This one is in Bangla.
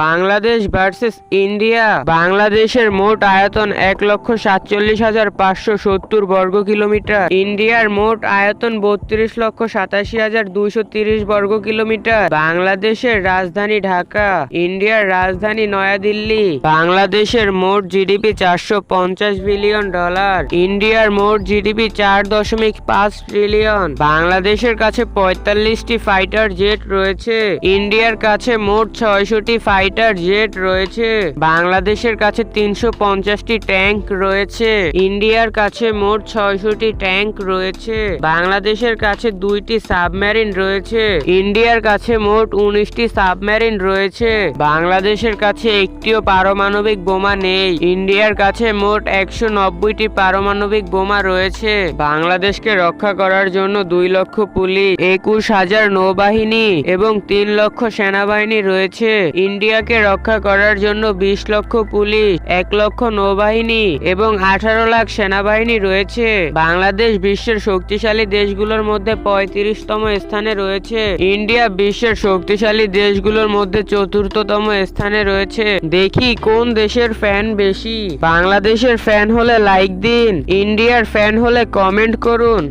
Bangladesh versus India. বাংলাদেশের মোট আয়তন ১,৪৭,৫৭০ বর্গ কিলোমিটার। ইন্ডিয়ার মোট আয়তন ৩২,৮৭,২৩০ বর্গ কিলোমিটার। বাংলাদেশের রাজধানী ঢাকা, ইন্ডিয়ার রাজধানী নয়াদিল্লি। বাংলাদেশের মোট জিডিপি $৪৫০ বিলিয়ন। ইন্ডিয়ার মোট জিডিপি ৪.৫ ট্রিলিয়ন। বাংলাদেশের কাছে ৪৫টি ফাইটার জেট রয়েছে। ইন্ডিয়ার কাছে মোট ৬০০টি ফাইটার জেট রয়েছে। বাংলাদেশের কাছে ৩৫০টি ট্যাঙ্ক রয়েছে। ইন্ডিয়ার কাছে মোট ৬০০টি ট্যাঙ্ক রয়েছে। বাংলাদেশের কাছে ২টি সাবমেরিন রয়েছে। ইন্ডিয়ার কাছে মোট ১৯টি সাবমেরিন রয়েছে। বাংলাদেশের কাছে একটিও পারমাণবিক বোমা নেই। ইন্ডিয়ার কাছে মোট ১৯০টি পারমাণবিক বোমা রয়েছে। বাংলাদেশকে রক্ষা করার জন্য ২ লক্ষ পুলিশ, ২১,০০০ নৌবাহিনী এবং ৩ লক্ষ সেনাবাহিনী রয়েছে। ইন্ডিয়াকে রক্ষা করার জন্য ২০ লক্ষ পুলিশ, ১ লক্ষ নৌবাহিনী এবং ১৮ লাখ সেনাবাহিনী রয়েছে। বাংলাদেশ বিশ্বের শক্তিশালী দেশগুলোর মধ্যে ৩৫তম স্থানে রয়েছে। ইন্ডিয়া বিশ্বের শক্তিশালী দেশগুলোর মধ্যে ৪র্থতম স্থানে রয়েছে। দেখি কোন দেশের ফ্যান বেশি। বাংলাদেশের ফ্যান হলে লাইক দিন, ইন্ডিয়ার ফ্যান হলে কমেন্ট করুন।